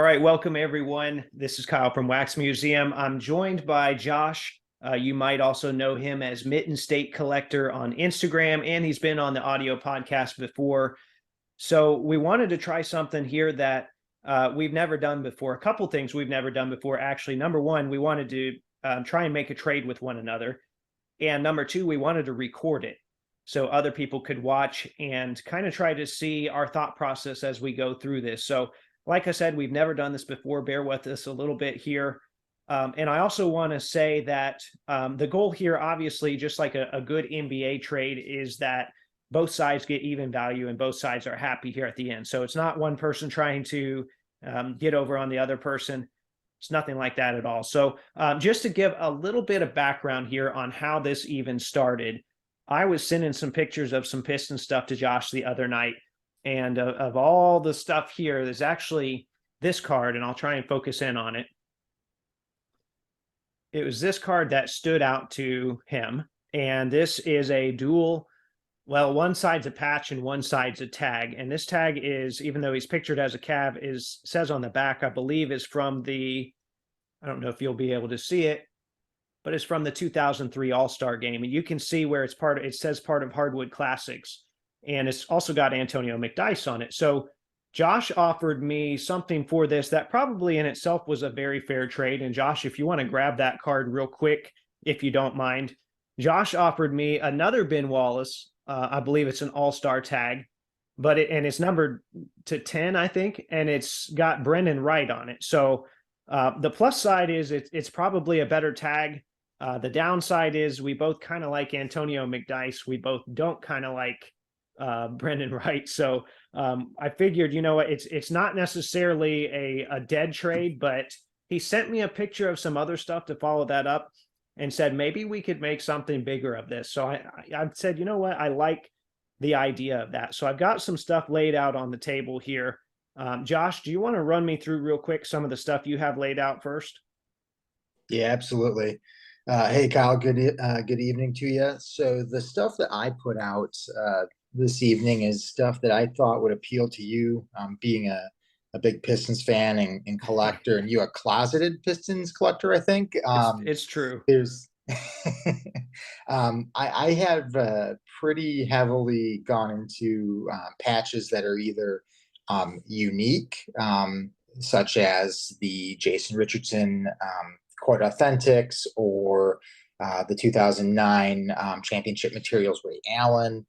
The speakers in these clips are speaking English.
right, welcome everyone. This is Kyle from Wax Museum. I'm joined by Josh. You might also know him as Mitten State Collector on Instagram, and he's been on the audio podcast before. So we wanted to try something here that we've never done before. A couple things we've never done before, actually. Number one, we wanted to try and make a trade with one another. And number two, we wanted to record it so other people could watch and kind of try to see our thought process as we go through this. So like I said, we've never done this before. Bear with us a little bit here. And I also want to say that the goal here, obviously, just like a good NBA trade, is that both sides get even value and both sides are happy here at the end. So it's not one person trying to get over on the other person. It's nothing like that at all. So just to give a little bit of background here on how this even started, I was sending some pictures of some Piston stuff to Josh the other night. And of all the stuff here, there's actually this card, and I'll try and focus in on it. It was this card that stood out to him. And this is a dual, well, one side's a patch and one side's a tag. And this tag is, even though he's pictured as a Cav, says on the back, I believe, is from the, I don't know if you'll be able to see it, but it's from the 2003 All-Star game. And you can see where it says part of Hardwood Classics. And it's also got Antonio McDyess on it. So Josh offered me something for this that probably in itself was a very fair trade. And Josh, if you want to grab that card real quick, if you don't mind. Josh offered me another Ben Wallace. I believe it's an all-star tag, but it's numbered to 10, I think. And it's got Brendan Wright on it. So the plus side is it's probably a better tag. The downside is we both kind of like Antonio McDyess. We both don't kind of like Brendan Wright. So I figured, you know what, it's not necessarily a dead trade, but he sent me a picture of some other stuff to follow that up and said maybe we could make something bigger of this. So I said, you know what, I like the idea of that. So I've got some stuff laid out on the table here. Josh, do you want to run me through real quick some of the stuff you have laid out first? Yeah, absolutely. Hey, Kyle, good evening to you. So the stuff that I put out this evening is stuff that I thought would appeal to you, being a big Pistons fan and collector, and you a closeted Pistons collector, I think. It's true. There's I have pretty heavily gone into patches that are either unique, such as the Jason Richardson Quite Authentics, or the 2009 championship materials Ray Allen.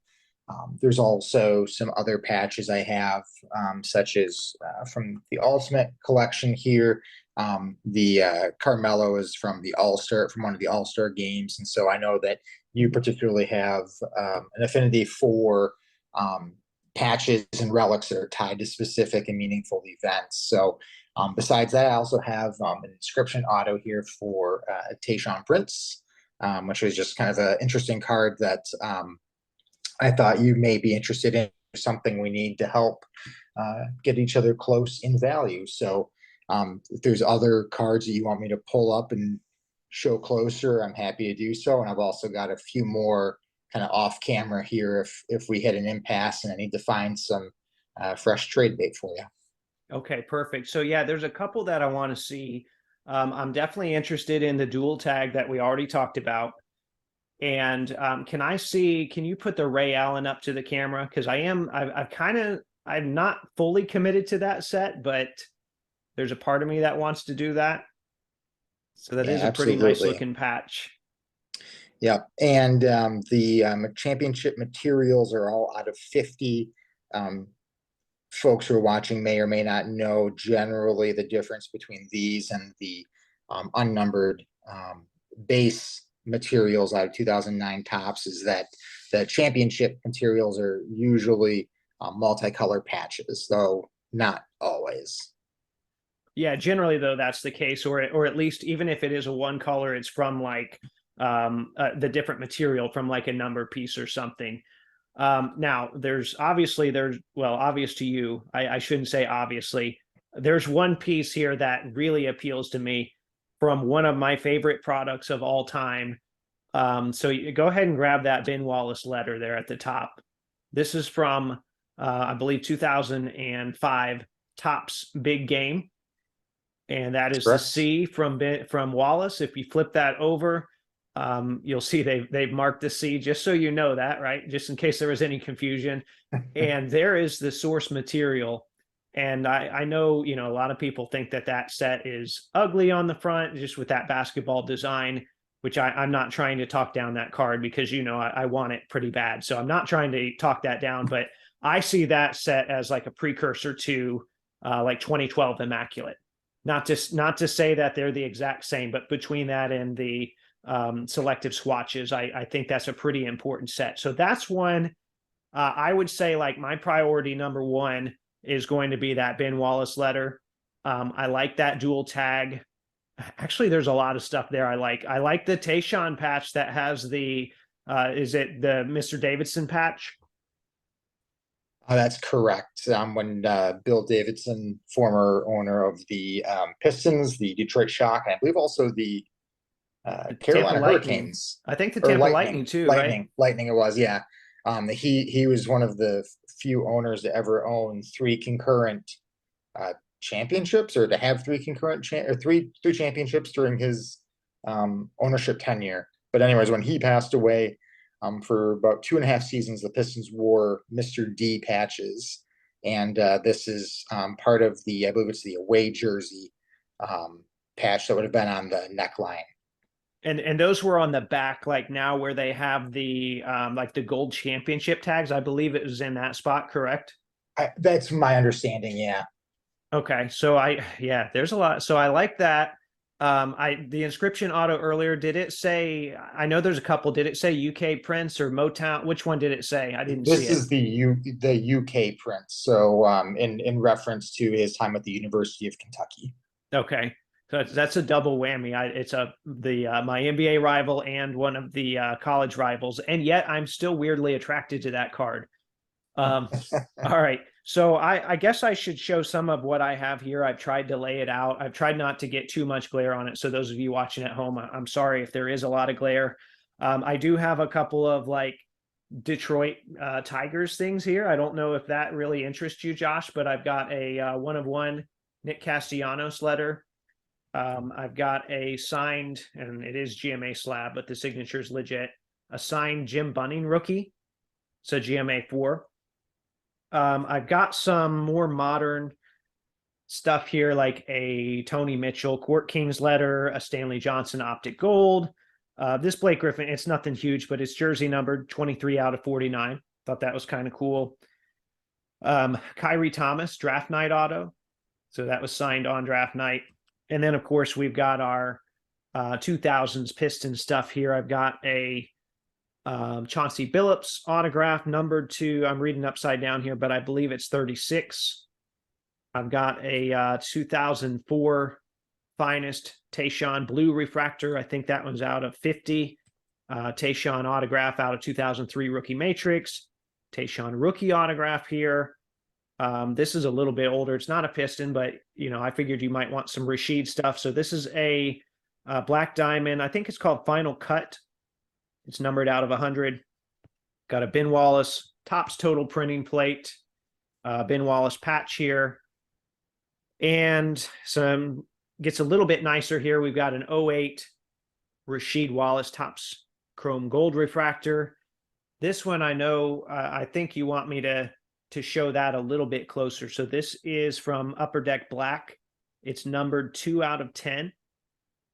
There's also some other patches I have, such as from the Ultimate collection here. The Carmelo is from the All-Star, from one of the All-Star games. And so I know that you particularly have an affinity for patches and relics that are tied to specific and meaningful events. So besides that, I also have an inscription auto here for Tayshaun Prince, which was just kind of an interesting card that I thought you may be interested in, something we need to help get each other close in value. So if there's other cards that you want me to pull up and show closer, I'm happy to do so. And I've also got a few more kind of off camera here if we hit an impasse and I need to find some fresh trade bait for you. Okay, perfect. So yeah, there's a couple that I want to see. I'm definitely interested in the dual tag that we already talked about. And can you put the Ray Allen up to the camera? Because I'm not fully committed to that set, but there's a part of me that wants to do that. So that Yeah, is a pretty nice absolutely. looking patch. Yeah, and the championship materials are all out of 50. Folks who are watching may or may not know generally the difference between these and the unnumbered base materials out of 2009 tops is that the championship materials are usually multicolor patches, though not always. Yeah, generally though that's the case, or at least even if it is a one color, it's from like the different material from like a number piece or something. Now obvious to you. I shouldn't say obviously. There's one piece here that really appeals to me from one of my favorite products of all time. So you go ahead and grab that Ben Wallace letter there at the top. This is from, I believe, 2005 Topps Big Game. and that That's is the correct. C from Wallace. If you flip that over, you'll see they've marked the C, just so you know that, right? Just in case there was any confusion. And there is the source material. And I know, you know, a lot of people think that that set is ugly on the front, just with that basketball design, which I'm not trying to talk down that card, because, you know, I want it pretty bad. So I'm not trying to talk that down, but I see that set as like a precursor to like 2012 Immaculate. Not to say that they're the exact same, but between that and the selective swatches, I think that's a pretty important set. So that's one. I would say like my priority number one is going to be that Ben Wallace letter. I like that dual tag. Actually, there's a lot of stuff there I like. I like the Tayshaun patch that has the is it the Mr. Davidson patch? That's correct. When Bill Davidson, former owner of the Pistons, the Detroit Shock, and I believe also the The Tampa Carolina Lightning. Hurricanes I think the or Tampa Lightning too, right? Lightning. It was, yeah. He was one of the few owners to ever own three concurrent championships, or to have three concurrent or three championships during his ownership tenure. But anyways, when he passed away, for about 2.5 seasons, the Pistons wore Mr. D patches, and this is part of the, I believe it's the away jersey patch that would have been on the neckline. And those were on the back, like now where they have the like the gold championship tags. I believe it was in that spot, correct? That's my understanding. Yeah. Okay, so yeah, there's a lot. So I like that. The inscription auto earlier, did it say? I know there's a couple. Did it say UK Prince or Motown? Which one did it say? I didn't see This it. is the UK Prince. So in reference to his time at the University of Kentucky. Okay, so that's a double whammy. It's the my NBA rival and one of the college rivals, and yet I'm still weirdly attracted to that card. Um, all right. So I guess I should show some of what I have here. I've tried to lay it out. I've tried not to get too much glare on it. So those of you watching at home, I'm sorry if there is a lot of glare. I do have a couple of like Detroit Tigers things here. I don't know if that really interests you, Josh, but I've got a one of one Nick Castellanos letter. I've got a signed, and it is GMA slab, but the signature is legit. A signed Jim Bunning rookie. So GMA 4. I've got some more modern stuff here, like a Tony Mitchell Court Kings letter, a Stanley Johnson Optic Gold. This Blake Griffin, it's nothing huge, but it's jersey numbered 23 out of 49. Thought that was kind of cool. Kyrie Thomas draft night auto. So that was signed on draft night. And then, of course, we've got our 2000s Piston stuff here. I've got a Chauncey Billups autograph numbered to, I'm reading upside down here, but I believe it's 36. I've got a 2004 Finest Tayshaun Blue Refractor. I think that one's out of 50. Tayshaun autograph out of 2003 Rookie Matrix. Tayshaun rookie autograph here. This is a little bit older. It's not a Piston, but, you know, I figured you might want some Rashid stuff. So this is a Black Diamond. I think it's called Final Cut. It's numbered out of 100. Got a Ben Wallace Topps Total printing plate. Ben Wallace patch here. And some gets a little bit nicer here. We've got an 08 Rasheed Wallace Topps Chrome Gold Refractor. This one I know, I think you want me to show that a little bit closer. So this is from Upper Deck Black. It's numbered 2 out of 10.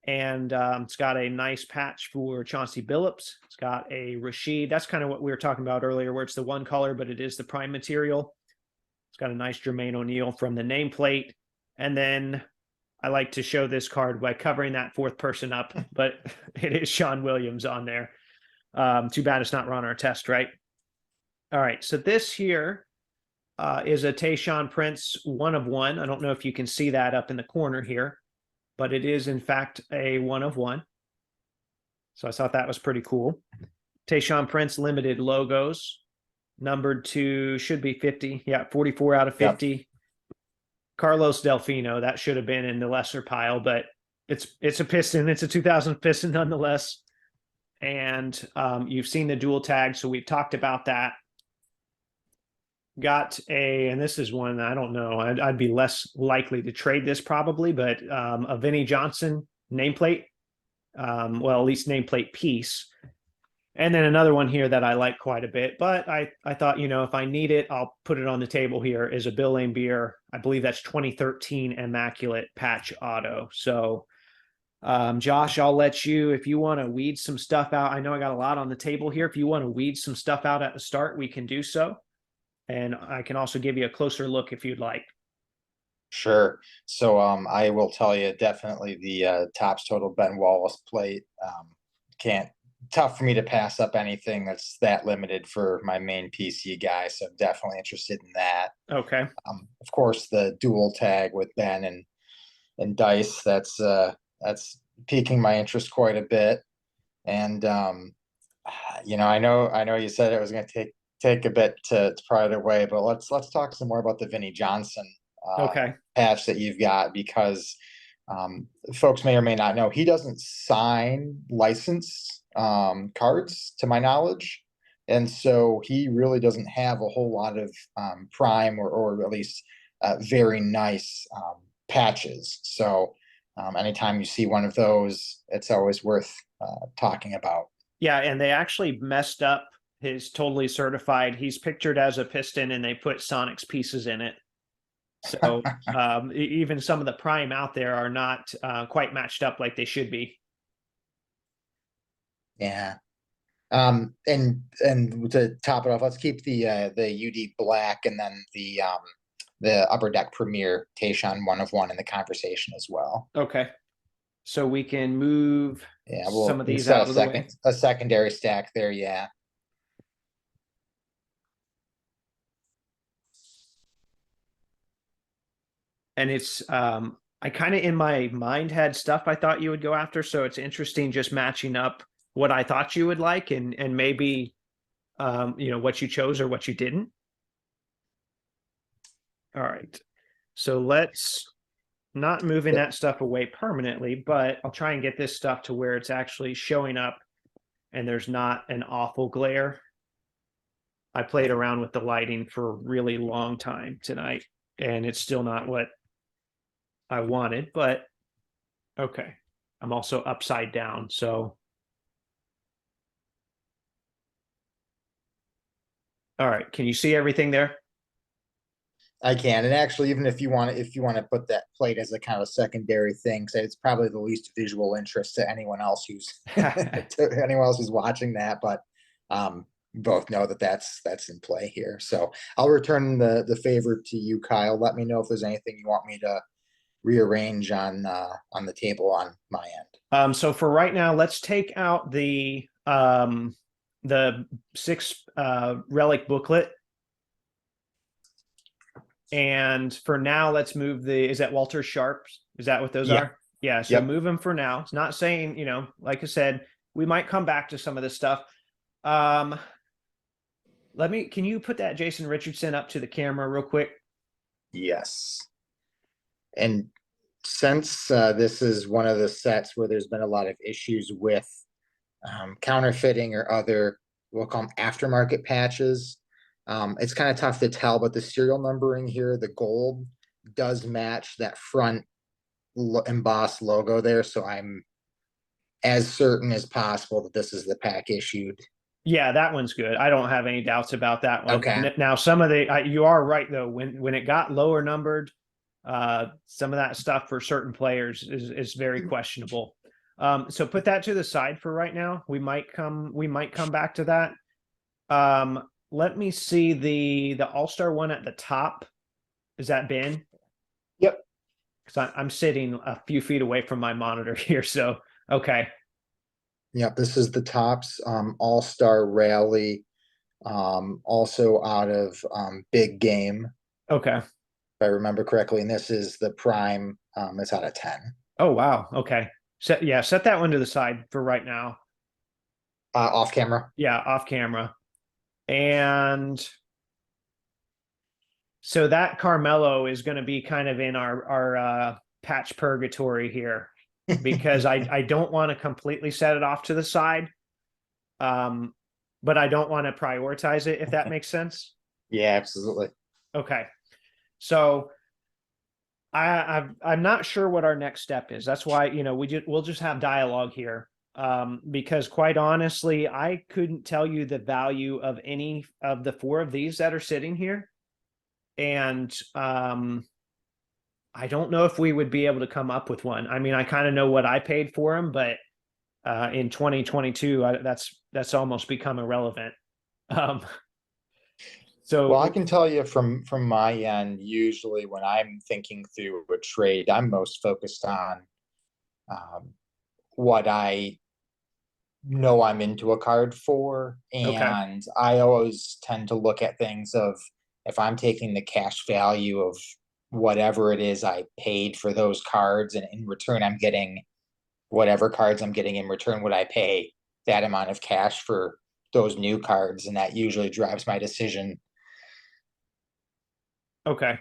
And it's got a nice patch for Chauncey Billups. It's got a Rasheed. That's kind of what we were talking about earlier, where it's the one color, but it is the prime material. It's got a nice Jermaine O'Neal from the nameplate. And then I like to show this card by covering that fourth person up, but it is Sean Williams on there. Too bad it's not Ron Artest, right? All right, so this here is a Tayshaun Prince 1 of 1. I don't know if you can see that up in the corner here, but it is in fact a 1 of 1. So I thought that was pretty cool. Tayshaun Prince limited logos, numbered to, should be 50. Yeah, 44 out of 50. Yep. Carlos Delfino, that should have been in the lesser pile, but it's a Piston. It's a 2000 Piston nonetheless. And you've seen the dual tag, so we've talked about that. got and this is one I don't know. I'd be less likely to trade this probably, but a Vinnie Johnson nameplate. Well, at least nameplate piece. And then another one here that I like quite a bit, but I thought, if I need it, I'll put it on the table here is a Bill Laimbeer. I believe that's 2013 Immaculate Patch Auto. So, Josh, I'll let you, if you want to weed some stuff out. I know I got a lot on the table here. If you want to weed some stuff out at the start, we can do so. And I can also give you a closer look if you'd like. Sure. So I will tell you definitely the Topps Total Ben Wallace plate. Can't tough for me to pass up anything that's that limited for my main PC guy. So I'm definitely interested in that. Okay. Of course, the dual tag with Ben and Dice. That's piquing my interest quite a bit. And I know you said it was going to take a bit to pry it away, but let's talk some more about the Vinnie Johnson Okay. patch that you've got because folks may or may not know he doesn't sign license cards to my knowledge. And so he really doesn't have a whole lot of prime or at least very nice patches. So anytime you see one of those, it's always worth talking about. Yeah, and they actually messed up his totally certified. He's pictured as a piston and they put Sonic's pieces in it. So even some of the prime out there are not quite matched up like they should be. Yeah. And to top it off, let's keep the UD Black and then the Upper Deck Premier Tayshaun 1 of 1 in the conversation as well. Okay. So we can move Yeah, some well, of these set out of the way. a secondary stack there. Yeah. And it's I kind of in my mind had stuff I thought you would go after. So it's interesting just matching up what I thought you would like and maybe what you chose or what you didn't. All right. So let's not moving Yep. that stuff away permanently, but I'll try and get this stuff to where it's actually showing up and there's not an awful glare. I played around with the lighting for a really long time tonight, and it's still not what I wanted, but okay. I'm also upside down, so all right. Can you see everything there? I can, and actually, even if you want to put that plate as a kind of secondary thing, so it's probably the least visual interest to anyone else who's to anyone else who's watching that. But both know that that's in play here. So I'll return the favor to you, Kyle. Let me know if there's anything you want me to rearrange on the table on my end. So for right now, let's take out the six relic booklet. And for now, let's move is that Walter Sharps? Is that what those Yeah. are? Yeah. So Yep. move them for now. It's not saying, like I said, we might come back to some of this stuff. Um, can you put that Jason Richardson up to the camera real quick? Yes. And since this is one of the sets where there's been a lot of issues with counterfeiting or other, we'll call them aftermarket patches, it's kind of tough to tell, but the serial numbering here, the gold, does match that front embossed logo there. So I'm as certain as possible that this is the pack issued. Yeah, that one's good. I don't have any doubts about that one. Okay. Now, some of you are right though. When it got lower numbered, some of that stuff for certain players is very questionable. So put that to the side for right now. We might come back to that. Let me see the All-Star one at the top. Is that Ben? Yep. Because I'm sitting a few feet away from my monitor here. So okay. Yep. This is the Topps All-Star Rally, also out of Big Game, Okay. if I remember correctly. And this is the Prime. It's out of 10. Oh wow. Okay. Set that one to the side for right now. Off camera. Yeah, off camera. And so that Carmelo is going to be kind of in our patch purgatory here because I don't want to completely set it off to the side. But I don't want to prioritize it, if that makes sense. Yeah, absolutely. Okay. So I'm not sure what our next step is. That's why, we'll just have dialogue here. Because quite honestly, I couldn't tell you the value of any of the four of these that are sitting here. And I don't know if we would be able to come up with one. I mean, I kind of know what I paid for them, but in 2022, that's almost become irrelevant. Um, Well, I so can tell you from my end, usually when I'm thinking through a trade, I'm most focused on um, what I know I'm into a card for, okay, and I always tend to look at things of if I'm taking the cash value of whatever it is I paid for those cards, and in return I'm getting whatever cards I'm getting in return, would I pay that amount of cash for those new cards, and that usually drives my decision. okay.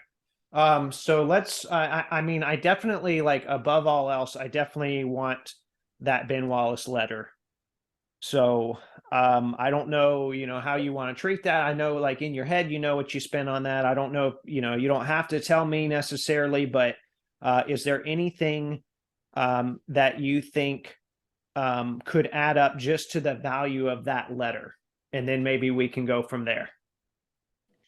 So let's. I mean, I definitely like above all else, I definitely want that Ben Wallace letter. So I don't know, how you want to treat that. I know, like in your head, you know what you spent on that. I don't know, you don't have to tell me necessarily, but is there anything that you think could add up just to the value of that letter, and then maybe we can go from there.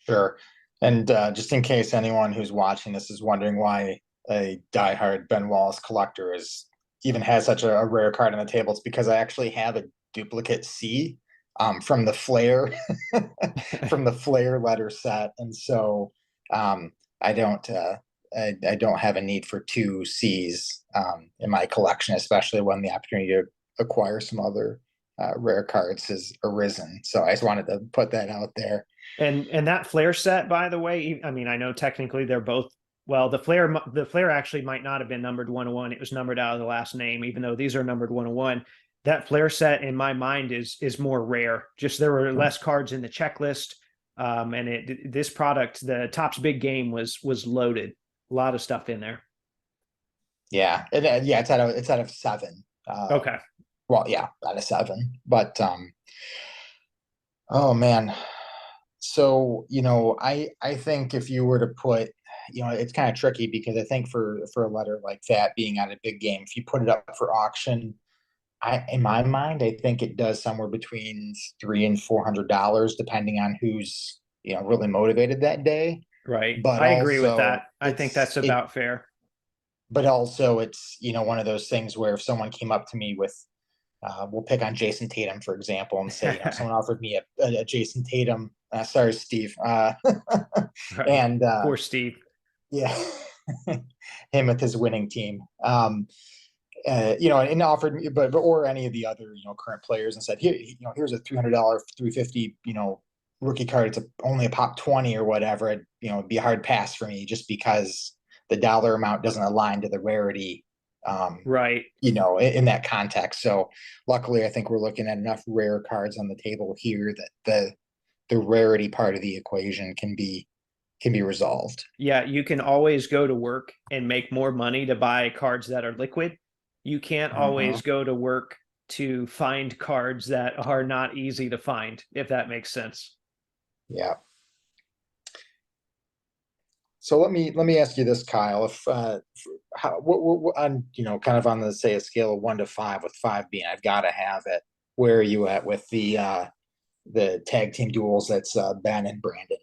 Sure. And just in case anyone who's watching this is wondering why a diehard Ben Wallace collector is even has such a rare card on the table, it's because I actually have a duplicate C from the Flair from the Flair letter set, and so um, I don't I don't have a need for two C's in my collection, especially when the opportunity to acquire some other rare cards has arisen. So I just wanted to put that out there. And that flare set, by the way, I mean, I know technically they're both, well, the flare actually might not have been numbered 101. It was numbered out of the last name, even though these are numbered 101. That flare set in my mind is more rare. Just there were less cards in the checklist. And this product, the Topps Big Game was loaded. A lot of stuff in there. Yeah, yeah, it's out of seven. Okay. Well, yeah, out of seven. But oh man, so I think if you were to put, it's kind of tricky because I think for a letter like that being at a big game, if you put it up for auction, in my mind, I think it does somewhere between $300 and $400, depending on who's really motivated that day. Right. But I agree with also, that. I think that's about fair. it's one of those things where if someone came up to me with we'll pick on Jason Tatum, for example, and say, someone offered me a Jason Tatum. Sorry, Steve. Right. And Poor Steve. yeah, him with his winning team. And offered me, but or any of the other current players, and said, here, here's a $300, 350, rookie card. It's only a pop 20 or whatever. It'd be a hard pass for me just because the dollar amount doesn't align to the rarity Right. in that context. So luckily, I think we're looking at enough rare cards on the table here that the rarity part of the equation can be resolved. Yeah, you can always go to work and make more money to buy cards that are liquid. You can't Mhm. always go to work to find cards that are not easy to find, if that makes sense. Yeah. So let me ask you this, Kyle. If how what on kind of on the say a scale of 1 to 5, with five being I've got to have it. Where are you at with the tag team duels? That's Ben and Brandon.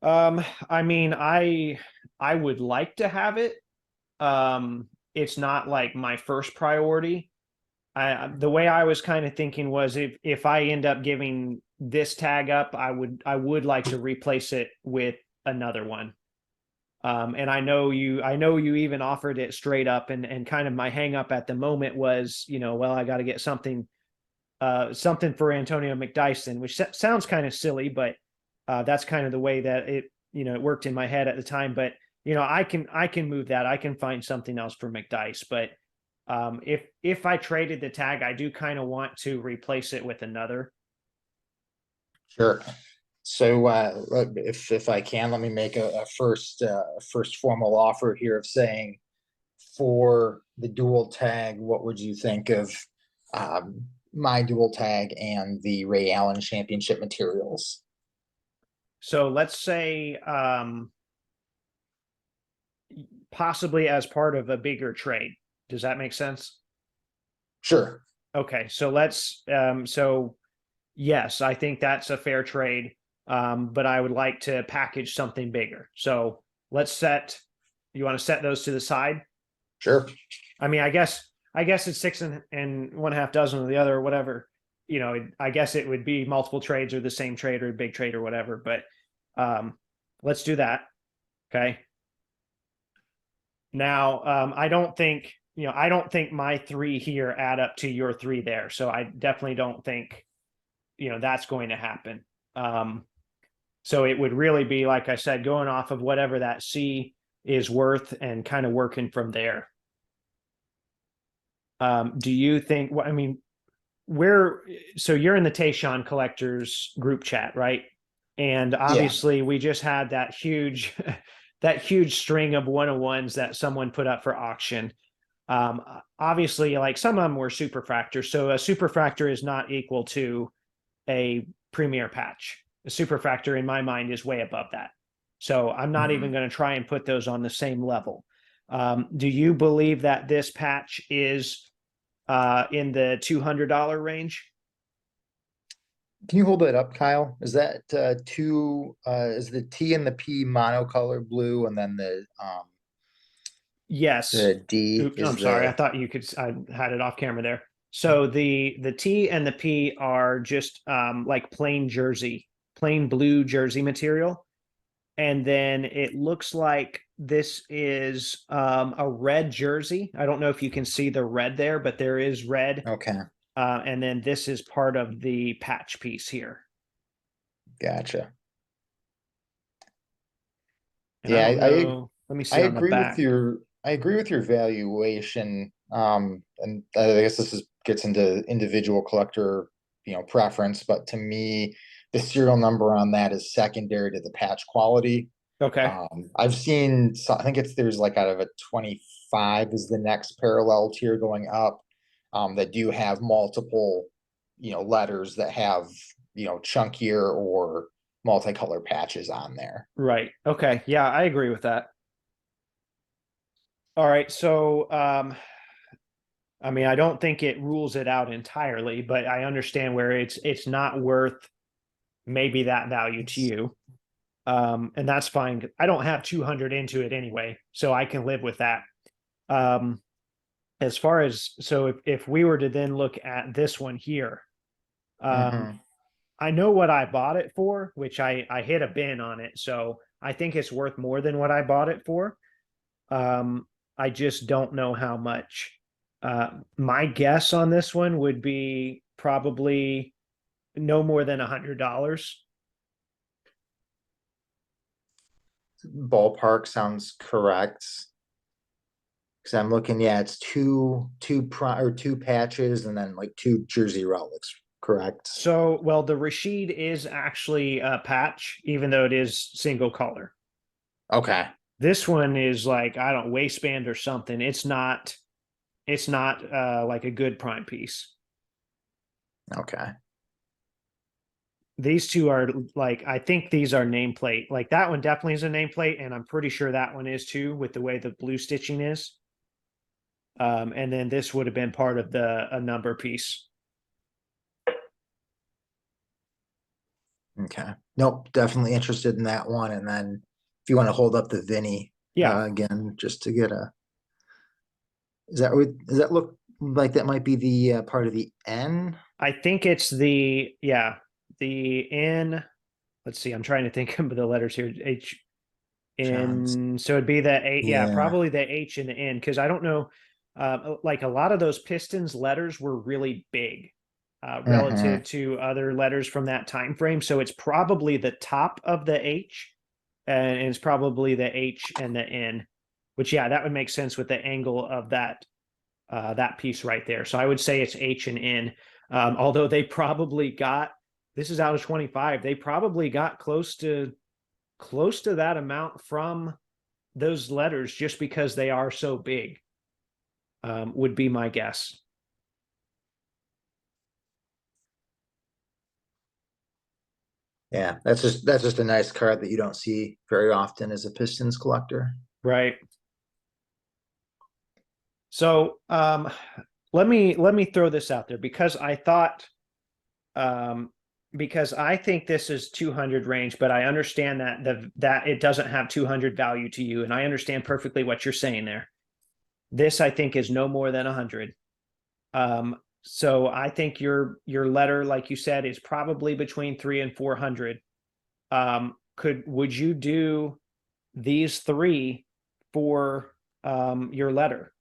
I mean, I would like to have it. It's not like my first priority. The way I was kind of thinking was if I end up giving this tag up, I would like to replace it with another one. And I know you even offered it straight up, and kind of my hang up at the moment was, well, I got to get something for Antonio McDyson, which sounds kind of silly, but that's kind of the way that it worked in my head at the time. But I can move that. I can find something else for McDyess. But if I traded the tag, I do kind of want to replace it with another. Sure. So if I can, let me make a first formal offer here of saying for the dual tag, what would you think of my dual tag and the Ray Allen championship materials? So let's say possibly as part of a bigger trade. Does that make sense? Sure. Okay, so let's so yes, I think that's a fair trade. But I would like to package something bigger. So let's set, you want to set those to the side? Sure. I mean, I guess it's six and one half dozen of the other, or whatever. I guess it would be multiple trades or the same trade or a big trade or whatever. But let's do that. Okay. Now, I don't think my three here add up to your three there. So I definitely don't think, that's going to happen. So it would really be, like I said, going off of whatever that C is worth and kind of working from there. Do you think, I mean, so you're in the Tayshawn collectors group chat, right? And Yeah. obviously we just had that huge, that huge string of 101s that someone put up for auction. Obviously, like some of them were superfractors. So a superfractor is not equal to a premier patch. A superfractor in my mind is way above that. So I'm not even Mhm. going to try and put those on the same level. Do you believe that this patch is in the $200 range? Can you hold that up, Kyle? Is that is the T and the P monocolor blue, and then Yes. the D Oops, is I'm sorry. I the thought I had it off camera there. So the T and the P are just like plain jersey, plain blue jersey material. And then it looks like this is a red jersey. I don't know if you can see the red there, but there is red. okay, And then this is part of the patch piece here. gotcha. And I Yeah, don't know. Let me I see on the agree with back. your valuation. And I guess gets into individual collector, preference, but to me, the serial number on that is secondary to the patch quality. Okay. I've seen, so I think there's like out of a 25 is the next parallel tier going up, that do have multiple, letters that have, chunkier or multicolor patches on there. Right. Okay. Yeah, I agree with that. All right. So, I mean, I don't think it rules it out entirely, but I understand where it's not worth maybe that value to you. And that's fine. I don't have 200 into it anyway, so I can live with that. Um, as far as, so if we were to then look at this one here, um, Hmm. I know what I bought it for, which I hit a bin on it, so I think it's worth more than what I bought it for. Um, I just don't know how much. My guess on this one would be probably no more than $100. Ballpark sounds correct. Because I'm looking, yeah, it's two patches and then like two jersey relics, correct? So, well, the Rashid is actually a patch, even though it is single color. Okay, This one is like, I don't, waistband or something. It's not like a good prime piece. okay. These two are like, I think these are nameplate. Like that one definitely is a nameplate, and I'm pretty sure that one is too, with the way the blue stitching is. And then this would have been part of the a number piece. Okay. Nope, definitely interested in that one. And then if you want to hold up the Vinny Yeah, again, just to get does that look like that might be the part of the N? I think it's the N. Let's see, I'm trying to think of the letters here. H John's. in, so it'd be the A, yeah, Yeah. probably the H and the N, because I don't know. Like a lot of those Pistons letters were really big, relative Hmm. to other letters from that time frame. So it's probably the top of the H, and it's probably the H and the N, which, yeah, that would make sense with the angle of that piece right there. So I would say it's H and N. Although they probably got, this is out of 25, they probably got close to that amount from those letters just because they are so big, would be my guess. Yeah, that's just a nice card that you don't see very often as a Pistons collector. Right. So let me throw this out there because I thought um because I think this is 200 range, but I understand that that it doesn't have 200 value to you, and I understand perfectly what you're saying there. This I think is no more than 100. So I think your letter, like you said, is probably between 3 and 400. Would you do these three for your letter?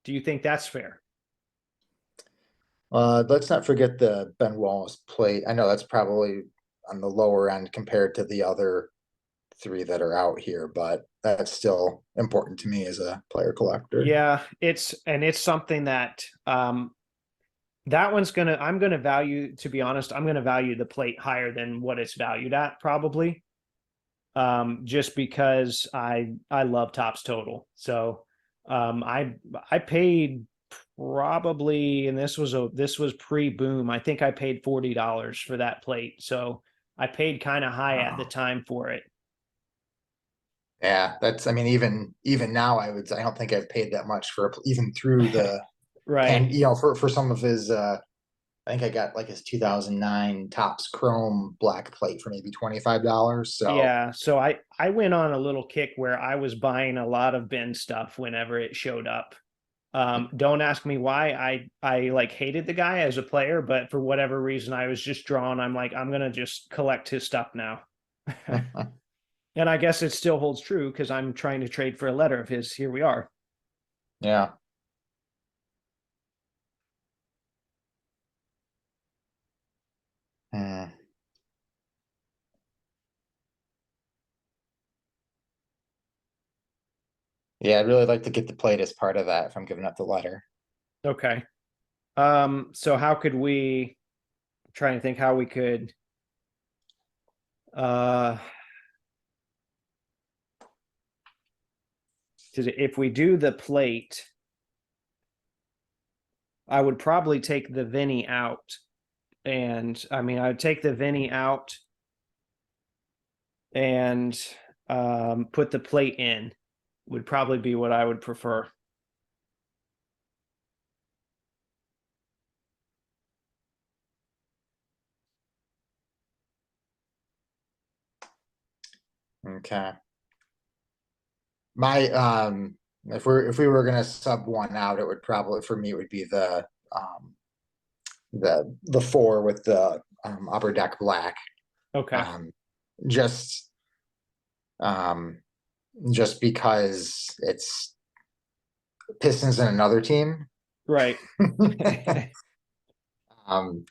Do you think that's fair? Let's not forget the Ben Wallace plate. I know that's probably on the lower end compared to the other three that are out here, but that's still important to me as a player collector. Yeah, it's something that that one's gonna I'm gonna value, to be honest, I'm gonna value the plate higher than what it's valued at, probably. Just because I love Topps Total. So I paid probably, and this was pre-boom. I think I paid $40 for that plate. So I paid kind of high at the Oh, time for it. yeah, I mean, even now, I don't think I've paid that much for even through the Right. for some of his. I think I got like his 2009 Topps Chrome black plate for maybe $25. So Yeah. So I went on a little kick where I was buying a lot of bin stuff whenever it showed up. Don't ask me why. I like hated the guy as a player, but for whatever reason, I was just drawn. I'm like, I'm gonna just collect his stuff now. And I guess it still holds true because I'm trying to trade for a letter of his. Here we are. yeah. Hmm. Yeah, I'd really like to get the plate as part of that if I'm giving up the letter. Okay. So how could we try and think how we could uh if we do the plate, I would probably take the Vinny out. And I mean, I would take the Vinny out and put the plate in, would probably be what I would prefer. Okay. My if we were gonna sub one out, it would probably for me it would be the four with the upper deck black. Okay. Um just um just because it's Pistons in another team. Right. And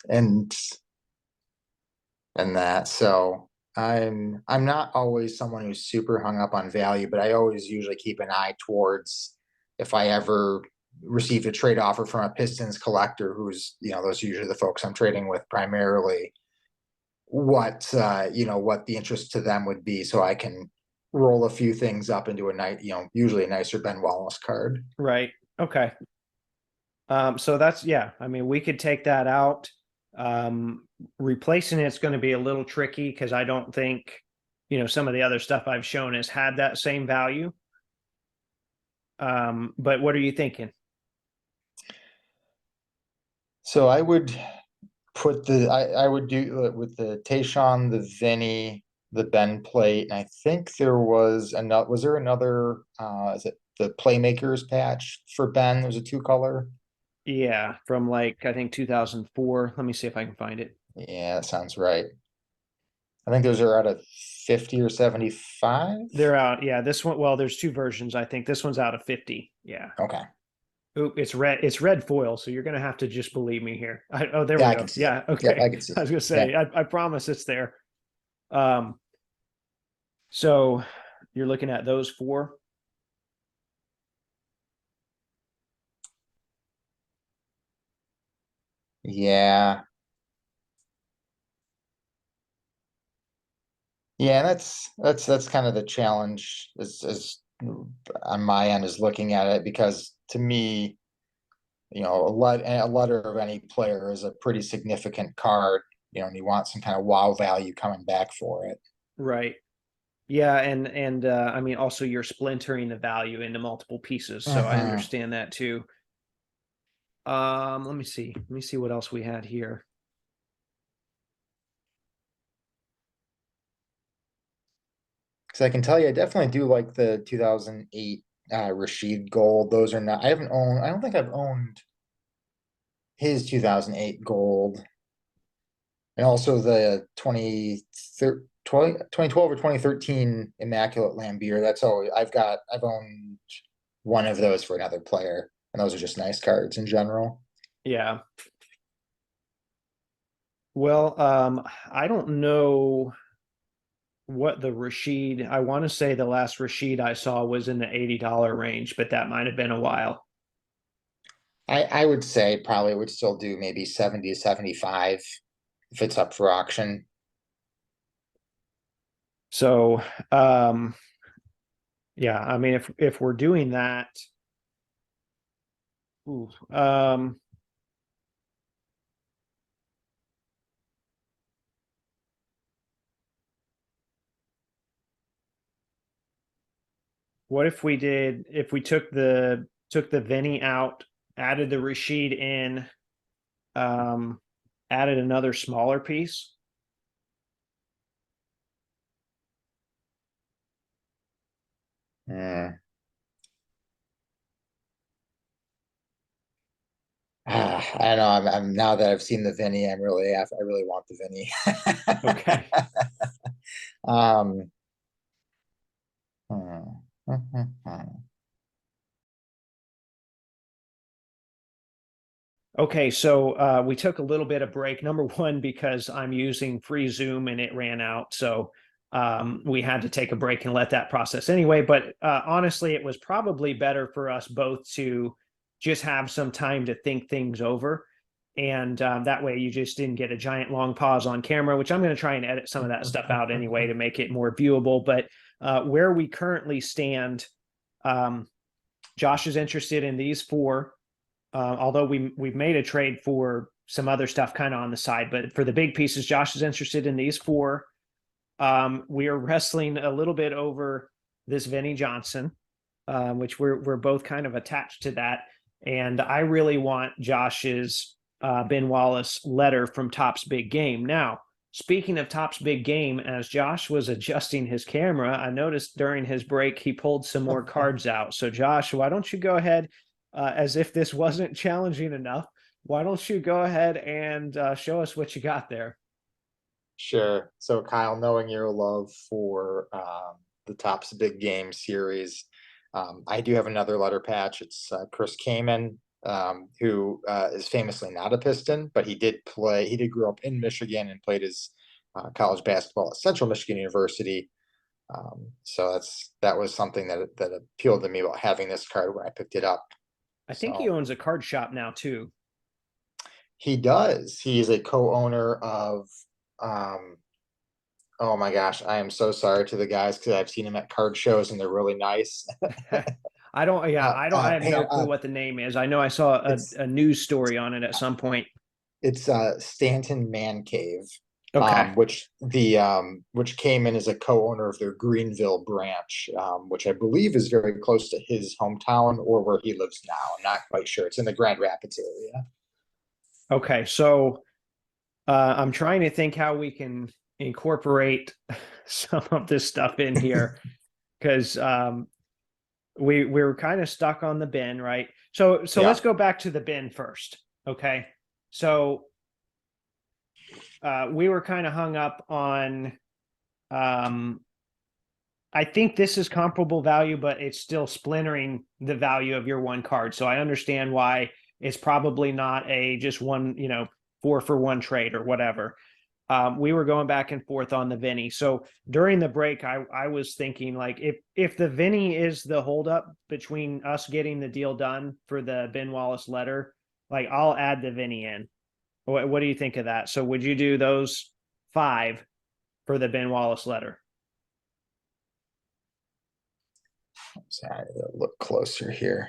that. So I'm not always someone who's super hung up on value, but I always usually keep an eye towards if I ever receive a trade offer from a Pistons collector who's, those are usually the folks I'm trading with primarily, what what the interest to them would be so I can roll a few things up into a night, usually a nicer Ben Wallace card. Right. Okay. So that's, yeah, I mean, we could take that out. Replacing it's going to be a little tricky because I don't think, some of the other stuff I've shown has had that same value. But what are you thinking? So I would I would do it with the Tayshaun, the Vinny, the Ben plate, and I think there was another. Was there another? Is it the Playmakers patch for Ben? There's a two color. Yeah, from like I think 2004. Let me see if I can find it. Yeah, that sounds right. I think those are out of 50 or 75. They're out. Yeah, this one. Well, there's two versions. I think this one's out of 50. Yeah. Okay. Oop, it's red. It's red foil. So you're gonna have to just believe me here. Oh, there we Yeah, I can go. see it. Yeah. Yep, Okay. I can see I it. was gonna Yeah. say. I promise it's there. Um. So you're looking at those four. Yeah. Yeah, that's kind of the challenge is on my end is looking at it because to me, a letter of any player is a pretty significant card. and you want some kind of wow value coming back for it. Right. Yeah, and I mean also you're splintering the value into multiple pieces, so I Uh-huh. understand that too. Let me see. Let me see what else we had here. Because I can tell you, I definitely do like the 2008 Rashid Gold. Those are not, I don't think I've owned his 2008 Gold. And also the 2012 or 2013 Immaculate Lambeer. That's all I've owned one of those for another player. And those are just nice cards in general. Yeah. Well, I don't know what the Rashid, I want to say the last Rashid I saw was in the $80 range, but that might have been a while. I would say probably would still do maybe 70 to 75 if it's up for auction. So, yeah, I mean if we're doing that, ooh, what if we did if we took the Vinny out, added the Rashid in, um, added another smaller piece? Hmm. I know I'm now that I've seen the Vinny, I really want the Okay. Vinny. Um, hmm. Okay, so we took a little bit of break. Number one, because I'm using free Zoom and it ran out. So we had to take a break and let that process anyway. But honestly, it was probably better for us both to just have some time to think things over. And that way you just didn't get a giant long pause on camera, which I'm going to try and edit some of that stuff out anyway to make it more viewable. But where we currently stand, um, Josh is interested in these four, although we've made a trade for some other stuff kind of on the side, but for the big pieces, Josh is interested in these four. We are wrestling a little bit over this Vinnie Johnson, which we're both kind of attached to that, and I really want Josh's Ben Wallace letter from Topps Big Game. Now, speaking of Topps Big Game, as Josh was adjusting his camera, I noticed during his break he pulled some more cards out. So, Josh, why don't you go ahead, as if this wasn't challenging enough? Why don't you go ahead and show us what you got there? Sure. So Kyle, knowing your love for the Topps Big Game series, I do have another letter patch. It's Chris Kaman, who is famously not a Piston, but he did grow up in Michigan and played his college basketball at Central Michigan University. So that was something that appealed to me about having this card when I picked it up. I think he So owns a card shop now too. he does. He is a co-owner of um, oh my gosh, I am so sorry to the guys because I've seen them at card shows and they're really nice. I don't, yeah, I have Hang no on, clue what the name is. I know I saw it's a news story on it at some point. Stanton Man Cave, Okay. which came in as a co-owner of their Greenville branch, which I believe is very close to his hometown or where he lives now. I'm not quite sure. It's in the Grand Rapids area. Okay. So I'm trying to think how we can incorporate some of this stuff in here because we're kind of stuck on the bin, right? So let's Yeah. go back to the bin first. Okay. So we were kind of hung up on um I think this is comparable value, but it's still splintering the value of your one card. So I understand why it's probably not a just one, 4-for-1 trade or whatever. We were going back and forth on the Vinny. So during the break, I was thinking like if the Vinny is the holdup between us getting the deal done for the Ben Wallace letter, like I'll add the Vinny in. What do you think of that? So would you do those 5 for the Ben Wallace letter? Sorry, look closer here.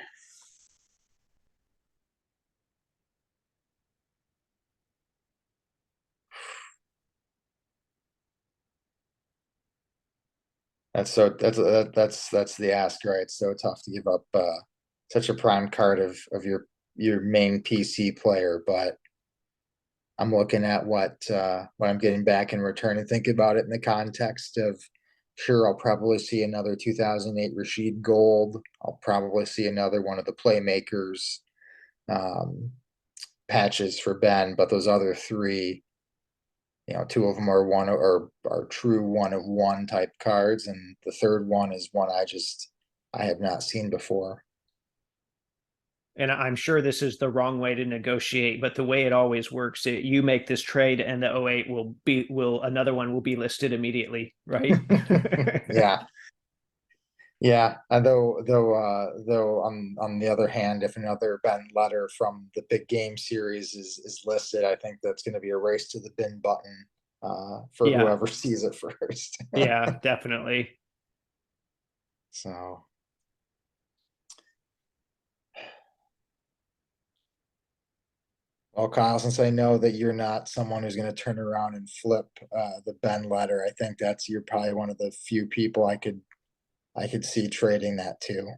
That's the ask, right? It's so tough to give up such a prime card of your main PC player, but I'm looking at what I'm getting back in return and think about it in the context of sure, I'll probably see another 2008 Rashid Gold. I'll probably see another one of the playmakers um, patches for Ben, but those other three, two of them are one or are true one of one type cards, and the third one is one I have not seen before. And I'm sure this is the wrong way to negotiate, but the way it always works, you make this trade and the '08 will another one will be listed immediately, right? Yeah. Yeah, though on the other hand, if another Ben letter from the big game series is listed, I think that's going to be a race to the bin button for Yeah, whoever sees it first. yeah, definitely. So, well, Kyle, since I know that you're not someone who's going to turn around and flip the Ben letter, I think you're probably one of the few people I could see trading that to.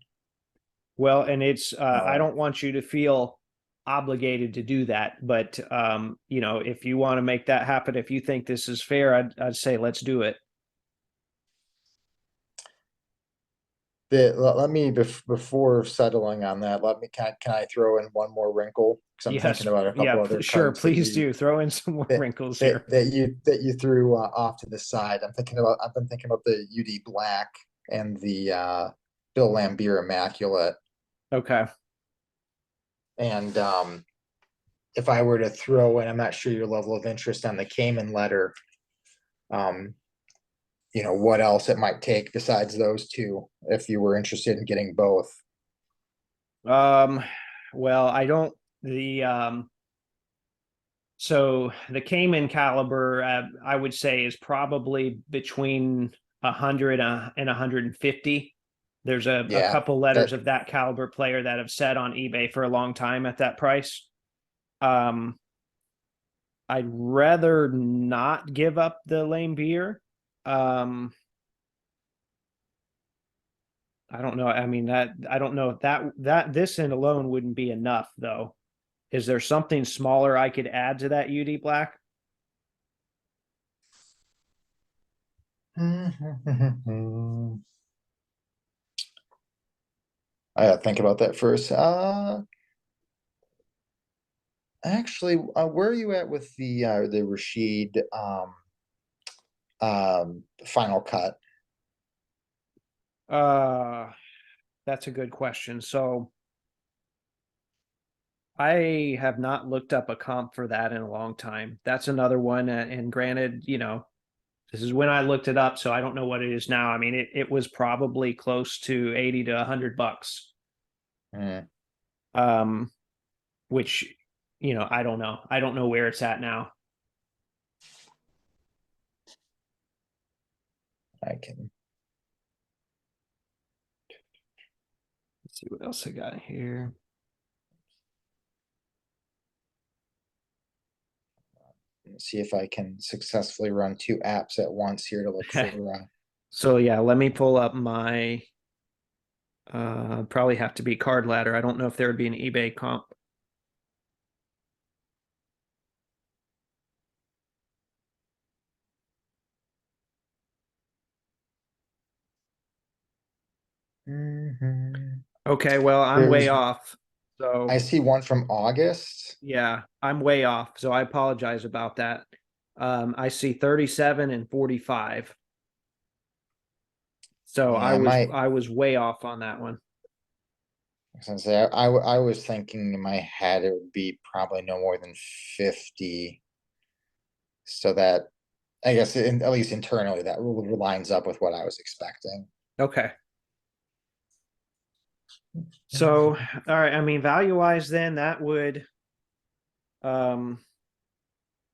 Well, and it's I Oh. don't want you to feel obligated to do that, but if you want to make that happen, if you think this is fair, I'd say let's do it. Let me before settling on that, can I throw in one more wrinkle? Because I'm Yes, thinking about a yeah, couple other sure, cards that please do throw in some more wrinkles here. you threw off to the side. I've been thinking about the UD Black and the Bill Lambier Immaculate. Okay. And if I were to throw in, I'm not sure your level of interest on the Cayman letter. Um, what else it might take besides those two, if you were interested in getting both. Um, well, I don't the so the Cayman caliber, I would say, is probably between 100 and 150. There's a Yeah, couple letters that of that caliber player that have sat on eBay for a long time at that price. Um, I'd rather not give up the lame beer. Um, I don't know. I mean, that I don't know if that this in alone wouldn't be enough though. Is there something smaller I could add to that UD Black? I gotta think about that first. Actually, where are you at with the Rashid final cut? Uh, that's a good question. So I have not looked up a comp for that in a long time. That's another one. And granted, this is when I looked it up, so I don't know what it is now. I mean, it was probably close to 80 to $100. Hmm, Um, which, I don't know. I don't know where it's at now. I can Let's see what else I got here. see if I can successfully run two apps at once here to look for. So yeah, let me pull up my probably have to be card ladder. I don't know if there would be an eBay comp. Mhm. Okay, well, I'm way There's off. I So see one from August. yeah, I'm way off. So I apologize about that. I see 37 and 45. So Yeah, I was way off on that one. I was gonna say I was thinking in my head it would be probably no more than 50. So that I guess at least internally that lines up with what I was expecting. Okay. So all right, I mean value wise then that would um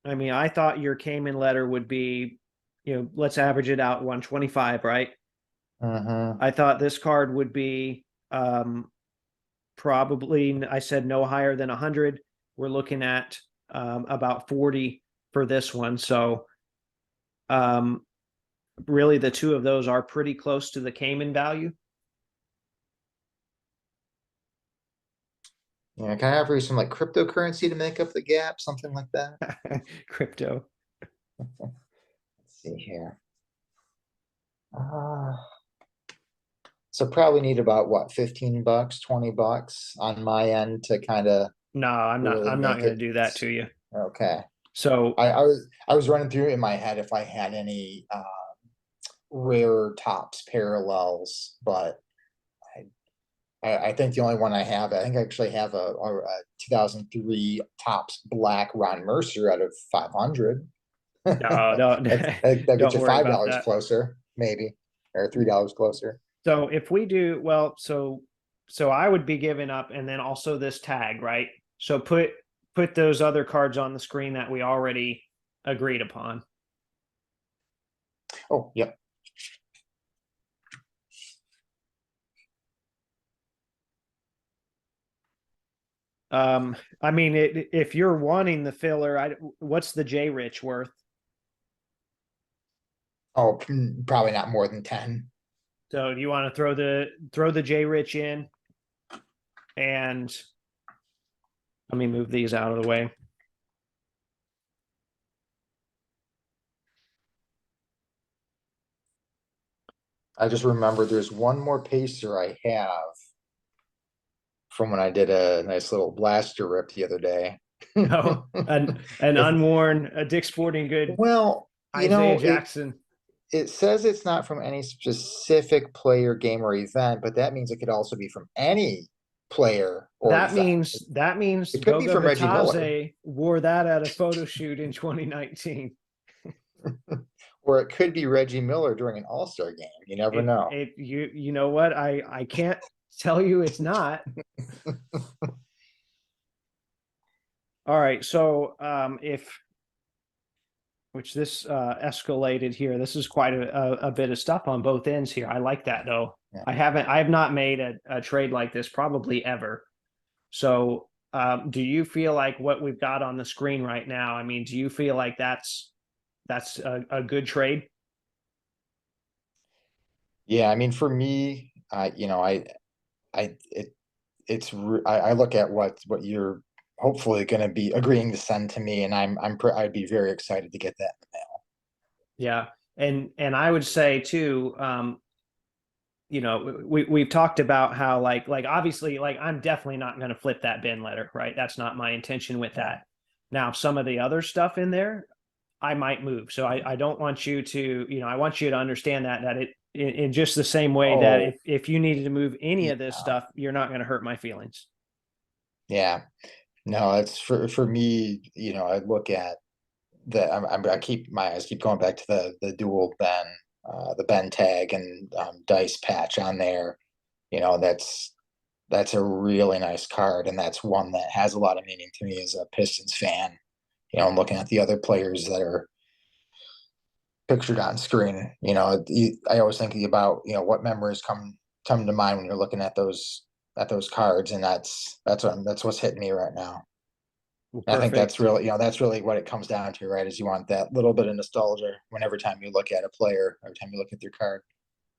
I mean I thought your Cayman letter would be, let's average it out 125, right? Uh-huh. I thought this card would be probably I said no higher than 100. We're looking at about 40 for this one. So um really the two of those are pretty close to the Cayman value. Yeah, can I offer you some like cryptocurrency to make up the gap, something like that? Crypto. Let's see here. Uh, so probably need about what, 15 bucks, 20 bucks on my end to kind of No, really I'm not make going to it. do that to you. Okay. So I was running through in my head if I had any rare tops parallels, but I think the only one I have, I think I actually have a 2003 tops black Ron Mercer out of 500. no, no, That gets don't you worry about $5 that. closer, maybe, or $3 closer. So if we do well, so I would be giving up, and then also this tag, right? So put those other cards on the screen that we already agreed upon. Oh, yep. I mean, if you're wanting the filler, what's the J Rich worth? Oh, probably not more than 10. So do you want to throw the J Rich in, and let me move these out of the way. I just remember there's one more pacer I have from when I did a nice little blaster rip the other day. Oh, an unworn a Dick's Sporting Good Well, Isaiah Jackson. it says it's not from any specific player, game, or event, but that means it could also be from any player or event. That means It could be Goga from Reggie Miller, Vitadze wore that at a photo shoot in 2019. or it could be Reggie Miller during an All-Star game. You never know. You know what? I can't tell you it's not. All right, so if which this escalated here. This is quite a bit of stuff on both ends here. I like that though. Yeah. I have not made a trade like this probably ever. So do you feel like what we've got on the screen right now? I mean, do you feel like that's a good trade? Yeah, I mean, for me, I look at what you're hopefully going to be agreeing to send to me, and I'd be very excited to get that in the mail. Yeah, and I would say too, you know, we've talked about how like obviously like I'm definitely not going to flip that bin letter, right? That's not my intention with that. Now, some of the other stuff in there, I might move. So I don't want you to, you know, I want you to understand that it in just the same way that Oh, if you needed to move any of this yeah, stuff, you're not going to hurt my feelings. yeah. No, it's for me. I look at I keep my eyes keep going back to the dual Ben, the Ben tag and dice patch on there. That's a really nice card, and that's one that has a lot of meaning to me as a Pistons fan. I'm looking at the other players that are pictured on screen. I always think about what memories come to mind when you're looking at those cards, and that's what's hitting me right now. Well, I think perfect. that's really what it comes down to, right? Is you want that little bit of nostalgia whenever time you look at a player, every time you look at their card.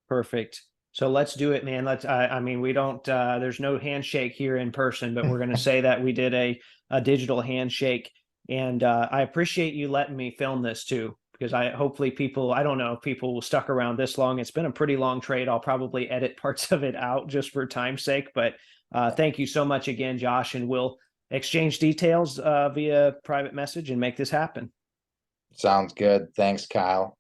Perfect. So let's do it, man. I mean, we don't, there's no handshake here in person, but we're going to say that we did a digital handshake. And I appreciate you letting me film this too, because hopefully people, I don't know if people will stuck around this long. It's been a pretty long trade. I'll probably edit parts of it out just for time's sake. But thank you so much again, Josh. And we'll exchange details via private message and make this happen. Sounds good. Thanks, Kyle.